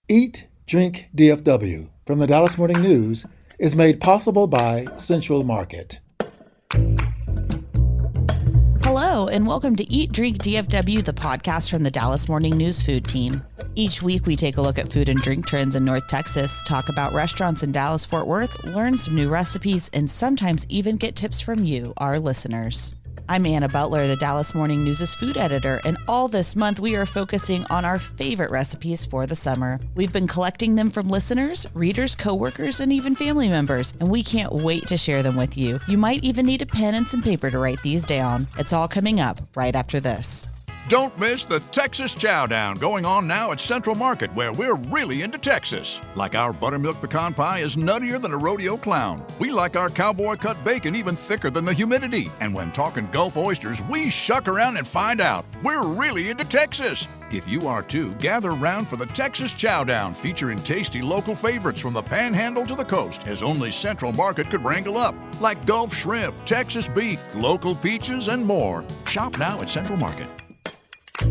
Eat, Drink, DFW from the Dallas Morning News is made possible by Central Market. Hello, and welcome to Eat, Drink, DFW, the podcast from the Dallas Morning News food team. Each week, we take a look at food and drink trends in North Texas, talk about restaurants in Dallas-Fort Worth, learn some new recipes, and sometimes even get tips from you, our listeners. I'm Anna Butler, the Dallas Morning News' food editor, and all this month we are focusing on our favorite recipes for the summer. We've been collecting them from listeners, readers, coworkers, and even family members, and we can't wait to share them with you. You might even need a pen and some paper to write these down. It's all coming up right after this. Don't miss the Texas Chowdown going on now at Central Market, where we're really into Texas. Like our buttermilk pecan pie is nuttier than a rodeo clown. We like our cowboy cut bacon even thicker than the humidity. And when talking Gulf oysters, we shuck around and find out. We're really into Texas. If you are too, gather round for the Texas Chowdown, featuring tasty local favorites from the Panhandle to the coast, as only Central Market could wrangle up. Like Gulf shrimp, Texas beef, local peaches, and more. Shop now at Central Market.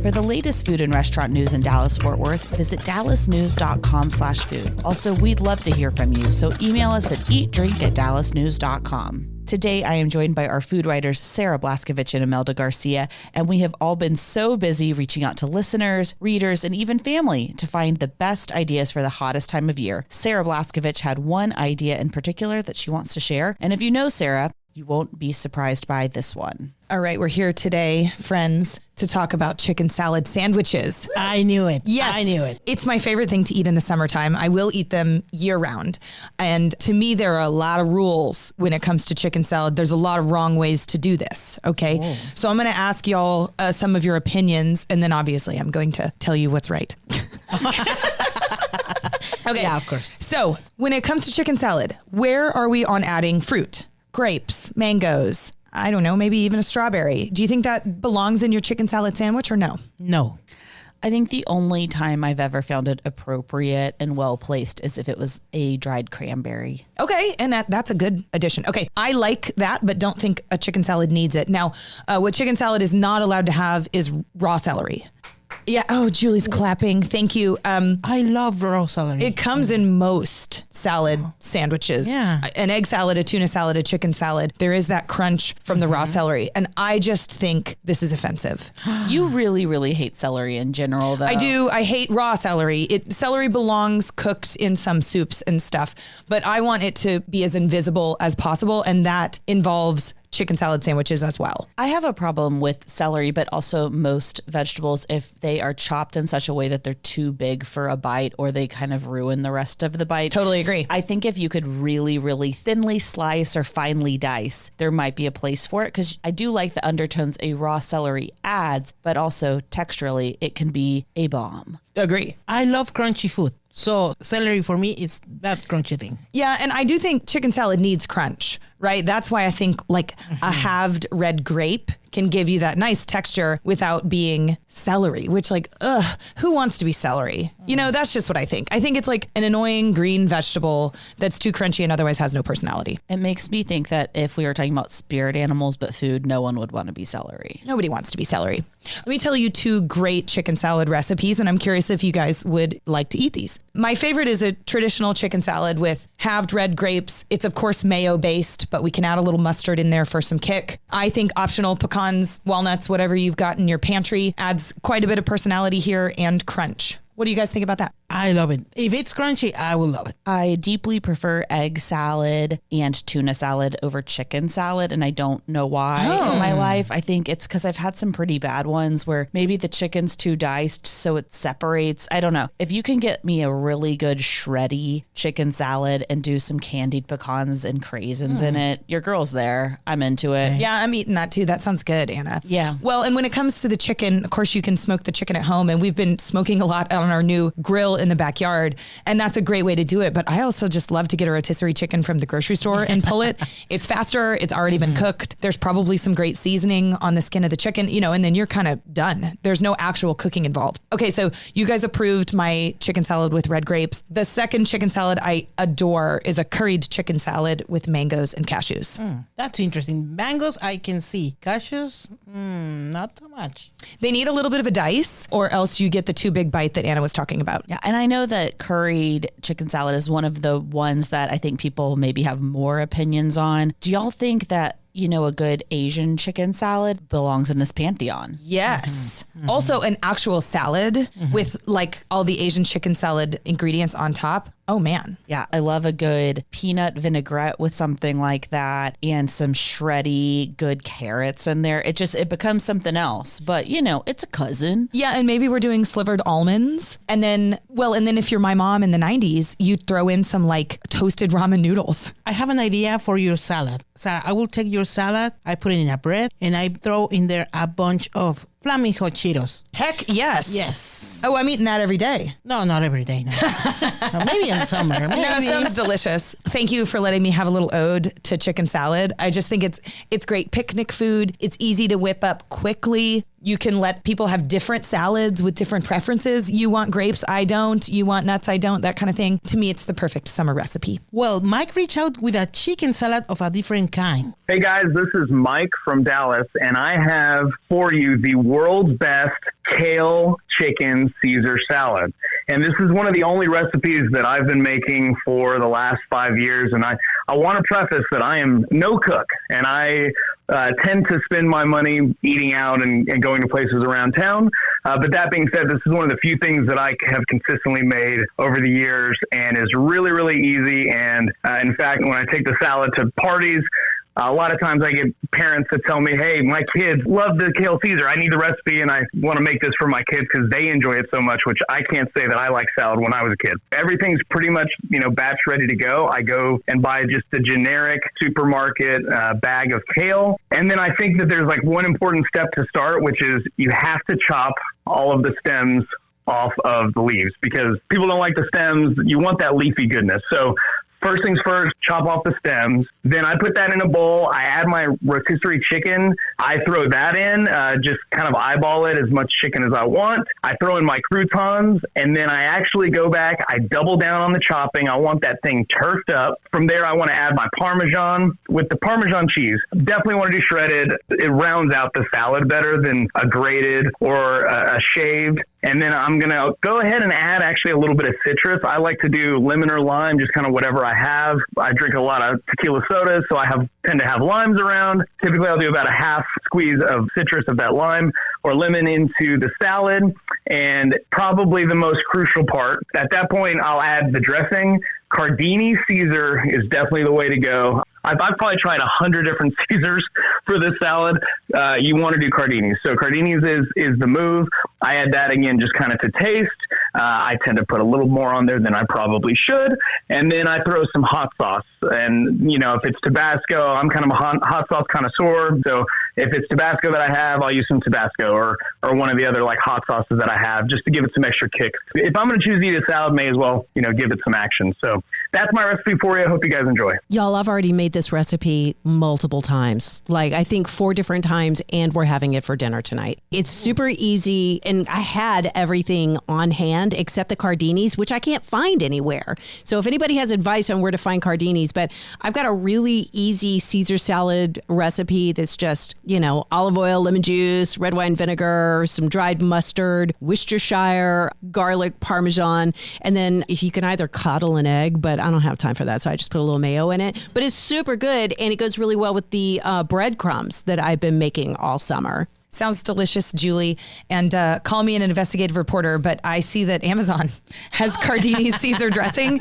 For the latest food and restaurant news in Dallas-Fort Worth, visit dallasnews.com/food. Also, we'd love to hear from you, so email us at eatdrink@dallasnews.com. Today, I am joined by our food writers, Sancerre Blaskovich and Imelda Garcia, and we have all been so busy reaching out to listeners, readers, and even family to find the best ideas for the hottest time of year. Sancerre Blaskovich had one idea in particular that she wants to share, and if you know Sancerre, you won't be surprised by this one. All right, we're here today, friends, to talk about chicken salad sandwiches. I knew it. Yes. I knew it. It's my favorite thing to eat in the summertime. I will eat them year round. And to me, there are a lot of rules when it comes to chicken salad. There's a lot of wrong ways to do this, okay? Oh. So I'm going to ask y'all some of your opinions, and then obviously I'm going to tell you what's right. Okay. Yeah, of course. So when it comes to chicken salad, where are we on adding fruit? Grapes, mangoes, I don't know, maybe even a strawberry. Do you think that belongs in your chicken salad sandwich or no? No. I think the only time I've ever found it appropriate and well-placed is if it was a dried cranberry. Okay, and that's a good addition. Okay, I like that, but don't think a chicken salad needs it. Now, what chicken salad is not allowed to have is raw celery. Yeah. Oh, Julie's clapping. Thank you. I love raw celery. It comes in most salad sandwiches. Yeah. An egg salad, a tuna salad, a chicken salad. There is that crunch from the raw celery. And I just think this is offensive. You really, really hate celery in general, though. I do. I hate raw celery. Celery belongs cooked in some soups and stuff, but I want it to be as invisible as possible. And that involves chicken salad sandwiches as well. I have a problem with celery, but also most vegetables if they are chopped in such a way that they're too big for a bite or they kind of ruin the rest of the bite. Totally agree. I think if you could really, really thinly slice or finely dice, there might be a place for it, because I do like the undertones a raw celery adds, but also texturally it can be a bomb. Agree. I love crunchy food. So celery for me is that crunchy thing. Yeah, and I do think chicken salad needs crunch, right? That's why I think like a halved red grape can give you that nice texture without being celery, which who wants to be celery? You know, that's just what I think. I think it's like an annoying green vegetable that's too crunchy and otherwise has no personality. It makes me think that if we were talking about spirit animals but food, no one would want to be celery. Nobody wants to be celery. Let me tell you two great chicken salad recipes, and I'm curious if you guys would like to eat these. My favorite is a traditional chicken salad with halved red grapes. It's, of course, mayo based, but we can add a little mustard in there for some kick. I think optional pecans, walnuts, whatever you've got in your pantry adds quite a bit of personality here and crunch. What do you guys think about that? I love it. If it's crunchy, I will love it. I deeply prefer egg salad and tuna salad over chicken salad, and I don't know why in my life. I think it's because I've had some pretty bad ones where maybe the chicken's too diced so it separates. I don't know. If you can get me a really good shreddy chicken salad and do some candied pecans and craisins in it, your girl's there. I'm into it. Yeah, I'm eating that too. That sounds good, Anna. Yeah. Well, and when it comes to the chicken, of course, you can smoke the chicken at home, and we've been smoking a lot on our new grill in the backyard, and that's a great way to do it. But I also just love to get a rotisserie chicken from the grocery store and pull it. It's faster. It's already been cooked. There's probably some great seasoning on the skin of the chicken, and then you're kind of done. There's no actual cooking involved. Okay, so you guys approved my chicken salad with red grapes. The second chicken salad I adore is a curried chicken salad with mangoes and cashews. That's interesting. Mangoes, I can see. Cashews, not too much. They need a little bit of a dice, or else you get the too big bite that Anna was talking about. Yeah, And I know that curried chicken salad is one of the ones that I think people maybe have more opinions on. Do y'all think that, a good Asian chicken salad belongs in this pantheon? Yes. Also, an actual salad with like all the Asian chicken salad ingredients on top. Oh, man. Yeah, I love a good peanut vinaigrette with something like that and some shreddy good carrots in there. It becomes something else. But, it's a cousin. Yeah, and maybe we're doing slivered almonds. And then if you're my mom in the 90s, you'd throw in some like toasted ramen noodles. I have an idea for your salad. Sarah, I will take your salad, I put it in a bread, and I throw in there a bunch of Flaming Hot Cheetos. Heck yes. Yes. Oh, I'm eating that every day. No, not every day. No. Maybe in summer. Maybe. No, sounds delicious. Thank you for letting me have a little ode to chicken salad. I just think it's great picnic food. It's easy to whip up quickly. You can let people have different salads with different preferences. You want grapes, I don't. You want nuts, I don't. That kind of thing. To me, it's the perfect summer recipe. Well, Mike reached out with a chicken salad of a different kind. Hey guys, this is Mike from Dallas, and I have for you the world's best kale chicken Caesar salad. And this is one of the only recipes that I've been making for the last 5 years. And I want to preface that I am no cook, and I tend to spend my money eating out and going to places around town. But that being said, this is one of the few things that I have consistently made over the years and is really, really easy. And in fact, when I take the salad to parties, a lot of times I get parents that tell me, hey, my kids love the kale Caesar. I need the recipe and I want to make this for my kids because they enjoy it so much, which I can't say that I like salad when I was a kid. Everything's pretty much, batch ready to go. I go and buy just a generic supermarket bag of kale. And then I think that there's like one important step to start, which is you have to chop all of the stems off of the leaves because people don't like the stems. You want that leafy goodness. So first things first, chop off the stems. Then I put that in a bowl. I add my rotisserie chicken. I throw that in, just kind of eyeball it as much chicken as I want. I throw in my croutons, and then I actually go back. I double down on the chopping. I want that thing turfed up. From there, I want to add my Parmesan. With the Parmesan cheese, definitely want to do shredded. It rounds out the salad better than a grated or a shaved. And then I'm going to go ahead and add actually a little bit of citrus. I like to do lemon or lime, just kind of whatever I have. I drink a lot of tequila sodas, so I tend to have limes around. Typically, I'll do about a half squeeze of citrus of that lime or lemon into the salad. And probably the most crucial part, at that point, I'll add the dressing. Cardini Caesar is definitely the way to go. I've probably tried 100 different Caesars for this salad. You want to do Cardini's. So Cardini's is the move. I add that again, just kind of to taste. I tend to put a little more on there than I probably should. And then I throw some hot sauce. And, if it's Tabasco, I'm kind of a hot sauce connoisseur. So if it's Tabasco that I have, I'll use some Tabasco or one of the other like hot sauces that I have just to give it some extra kick. If I'm going to choose to eat a salad, may as well, give it some action. So that's my recipe for you. I hope you guys enjoy. Y'all, I've already made this recipe multiple times, like I think 4 different times, and we're having it for dinner tonight. It's super easy, and I had everything on hand except the Cardini's, which I can't find anywhere. So if anybody has advice on where to find Cardini's, but I've got a really easy Caesar salad recipe that's just, olive oil, lemon juice, red wine vinegar, some dried mustard, Worcestershire, garlic, Parmesan, and then if you can either coddle an egg, but I don't have time for that, so I just put a little mayo in it. But it's super good, and it goes really well with the breadcrumbs that I've been making all summer. Sounds delicious, Julie. And call me an investigative reporter, but I see that Amazon has Cardini's Caesar dressing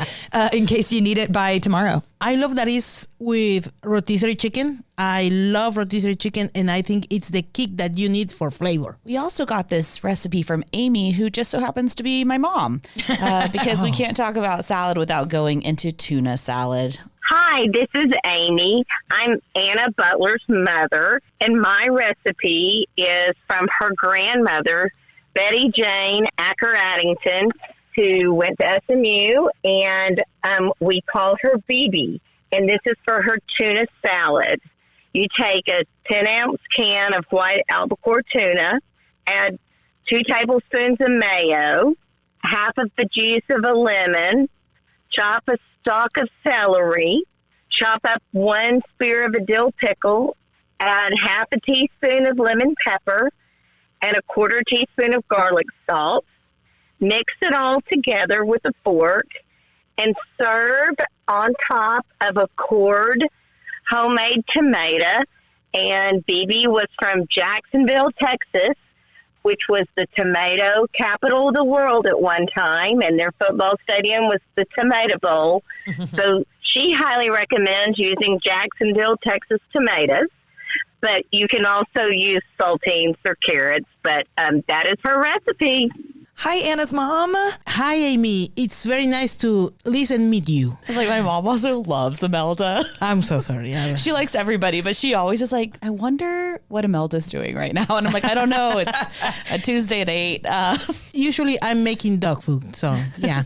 in case you need it by tomorrow. I love that it's with rotisserie chicken. I love rotisserie chicken, and I think it's the kick that you need for flavor. We also got this recipe from Amy, who just so happens to be my mom, because we can't talk about salad without going into tuna salad. Hi, this is Amy. I'm Anna Butler's mother, and my recipe is from her grandmother, Betty Jane Acker-Addington, who went to SMU, and we call her BB. And this is for her tuna salad. You take a 10-ounce can of white albacore tuna, add 2 tablespoons of mayo, half of the juice of a lemon, chop a stalk of celery, chop up 1 spear of a dill pickle, add half a teaspoon of lemon pepper and a 1/4 teaspoon of garlic salt. Mix it all together with a fork and serve on top of a cored homemade tomato. And BB was from Jacksonville, Texas, which was the tomato capital of the world at one time, and their football stadium was the Tomato Bowl. So she highly recommends using Jacksonville, Texas tomatoes, but you can also use saltines or carrots, but that is her recipe. Hi, Anna's mom. Hi, Amy. It's very nice to listen and meet you. It's like my mom also loves Imelda. I'm so sorry. She likes everybody, but she always is like, I wonder what Imelda's doing right now. And I'm like, I don't know. It's a Tuesday at 8. Usually I'm making dog food, so yeah.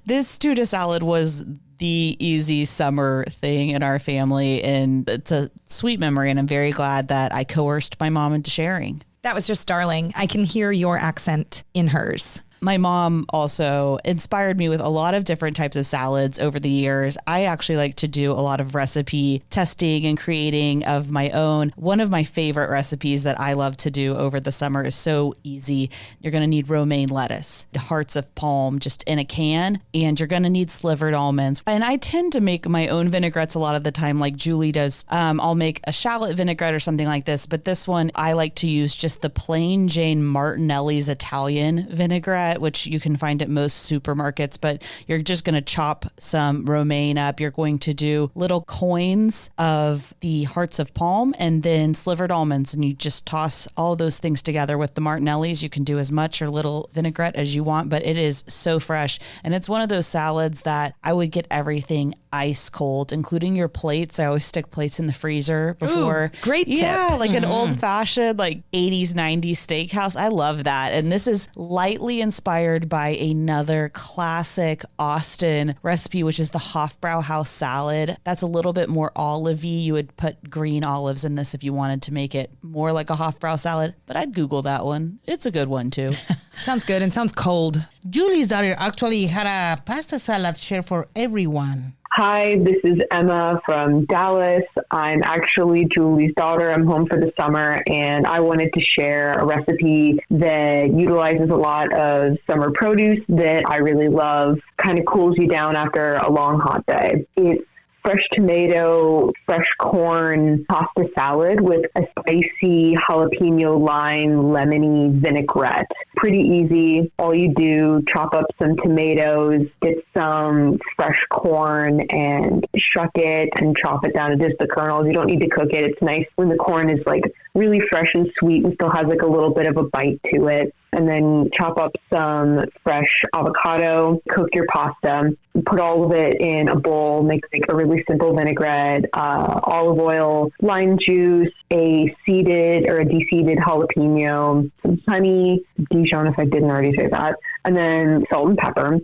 This tuna salad was the easy summer thing in our family, and it's a sweet memory, and I'm very glad that I coerced my mom into sharing. That was just darling. I can hear your accent in hers. My mom also inspired me with a lot of different types of salads over the years. I actually like to do a lot of recipe testing and creating of my own. One of my favorite recipes that I love to do over the summer is so easy. You're going to need romaine lettuce, hearts of palm just in a can, and you're going to need slivered almonds. And I tend to make my own vinaigrettes a lot of the time, like Julie does. I'll make a shallot vinaigrette or something like this, but this one I like to use just the plain Jane Martinelli's Italian vinaigrette, which you can find at most supermarkets, but you're just going to chop some romaine up. You're going to do little coins of the hearts of palm and then slivered almonds, and you just toss all those things together with the Martinellis. You can do as much or little vinaigrette as you want, but it is so fresh. And it's one of those salads that I would get everything ice cold, including your plates. I always stick plates in the freezer before. Ooh, great tip. Yeah, like an old fashioned, like 80s, 90s steakhouse. I love that. And this is lightly inspired by another classic Austin recipe, which is the Hofbrauhaus salad. That's a little bit more olivey. You would put green olives in this if you wanted to make it more like a Hofbrau salad, but I'd Google that one. It's a good one too. Sounds good and sounds cold. Julie's daughter actually had a pasta salad share for everyone. Hi, this is Emma from Dallas. I'm actually Julie's daughter. I'm home for the summer, and I wanted to share a recipe that utilizes a lot of summer produce that I really love. Kind of cools you down after a long, hot day. It's fresh tomato, fresh corn pasta salad with a spicy jalapeno lime lemony vinaigrette. Pretty easy. All you do, chop up some tomatoes, get some fresh corn and shuck it and chop it down to just the kernels. You don't need to cook it. It's nice when the corn is like really fresh and sweet and still has like a little bit of a bite to it. And then chop up some fresh avocado, cook your pasta, put all of it in a bowl, make like a really simple vinaigrette, olive oil, lime juice, a seeded or a de-seeded jalapeno, some honey, Dijon if I didn't already say that, and then salt and pepper.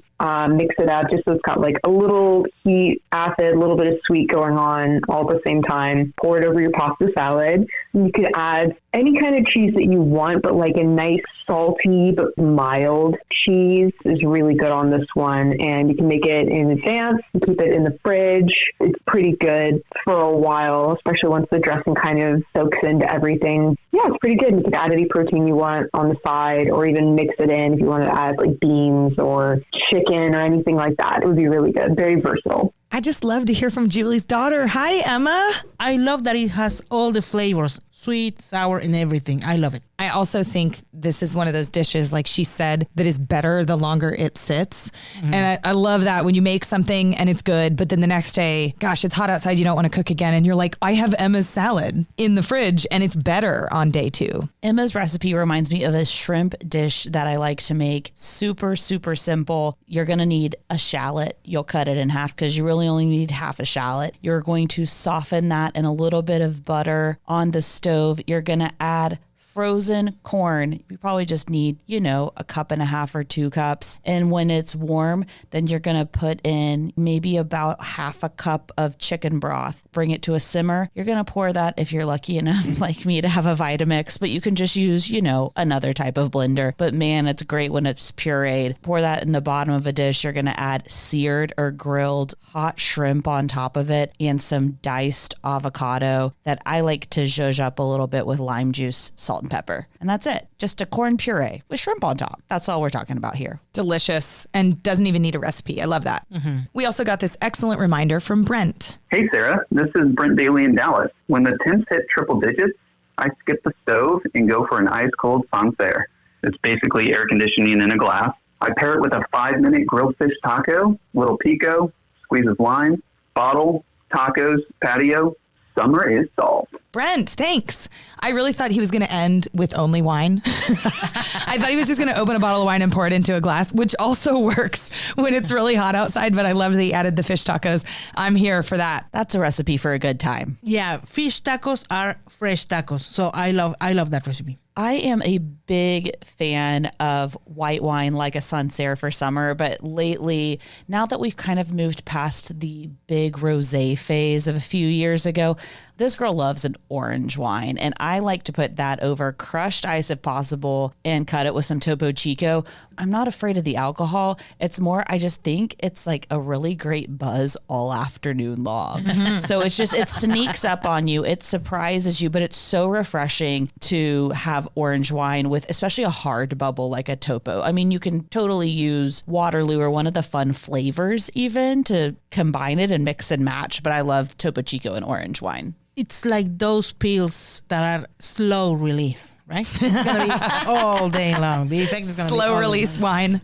Mix it up just so it's got like a little heat, acid, a little bit of sweet going on all at the same time. Pour it over your pasta salad. You could add any kind of cheese that you want, but like a nice salty but mild cheese is really good on this one. And you can make it in advance and keep it in the fridge. It's pretty good for a while, especially once the dressing kind of soaks into everything. Yeah, it's pretty good. You can add any protein you want on the side, or even mix it in if you want to add like beans or chicken or anything like that. It would be really good. Very versatile. I just love to hear from Julie's daughter. Hi, Emma. I love that it has all the flavors, sweet, sour, and everything. I love it. I also think this is one of those dishes, like she said, that is better the longer it sits. Mm-hmm. And I love that when you make something and it's good, but then the next day, gosh, it's hot outside, you don't want to cook again. And you're like, I have Emma's salad in the fridge and it's better on day 2. Emma's recipe reminds me of a shrimp dish that I like to make. Super, super simple. You're going to need a shallot. You'll cut it in half because you really only need half a shallot. You're going to soften that in a little bit of butter on the stove. You're going to add frozen corn. You probably just need, a cup and a half or 2 cups. And when it's warm, then you're going to put in maybe about half a cup of chicken broth. Bring it to a simmer. You're going to pour that, if you're lucky enough like me to have a Vitamix, but you can just use, another type of blender. But man, it's great when it's pureed. Pour that in the bottom of a dish. You're going to add seared or grilled hot shrimp on top of it and some diced avocado that I like to zhuzh up a little bit with lime juice, salt and and pepper. And that's it. Just a corn puree with shrimp on top. That's all we're talking about here. Delicious and doesn't even need a recipe. I love that. We also got this excellent reminder from Brent. Hey, Sarah. This is Brent Daly in Dallas. When the temps hit triple digits, I skip the stove and go for an ice-cold Sancerre. It's basically air conditioning in a glass. I pair it with a 5-minute grilled fish taco, little pico, squeeze of lime, bottle, tacos, patio. Summer is solved. Brent, thanks. I really thought he was going to end with only wine. I thought he was just going to open a bottle of wine and pour it into a glass, which also works when it's really hot outside. But I love that he added the fish tacos. I'm here for that. That's a recipe for a good time. Yeah, fish tacos are fresh tacos. So I love that recipe. I am a big fan of white wine like a Sancerre for summer, but lately, now that we've kind of moved past the big rosé phase of a few years ago, this girl loves an orange wine, and I like to put that over crushed ice if possible and cut it with some Topo Chico. I'm not afraid of the alcohol. It's more, I just think it's like a really great buzz all afternoon long. So it sneaks up on you. It surprises you, but it's so refreshing to have orange wine with especially a hard bubble like a Topo. I mean, you can totally use Waterloo or one of the fun flavors even to combine it and mix and match, but I love Topo Chico and orange wine. It's like those pills that are slow release, right? It's going to be all day long. The effect is going to be slow release wine.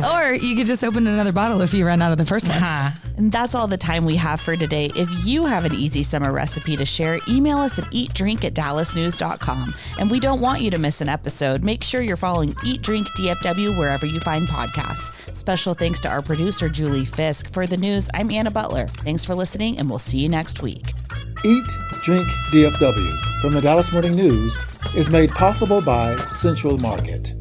Or you could just open another bottle if you run out of the first one. And that's all the time we have for today. If you have an easy summer recipe to share, email us at eatdrink@dallasnews.com. And we don't want you to miss an episode. Make sure you're following Eat Drink DFW wherever you find podcasts. Special thanks to our producer, Julie Fisk. For the news, I'm Anna Butler. Thanks for listening, and we'll see you next week. Eat, Drink DFW from the Dallas Morning News is made possible by Central Market.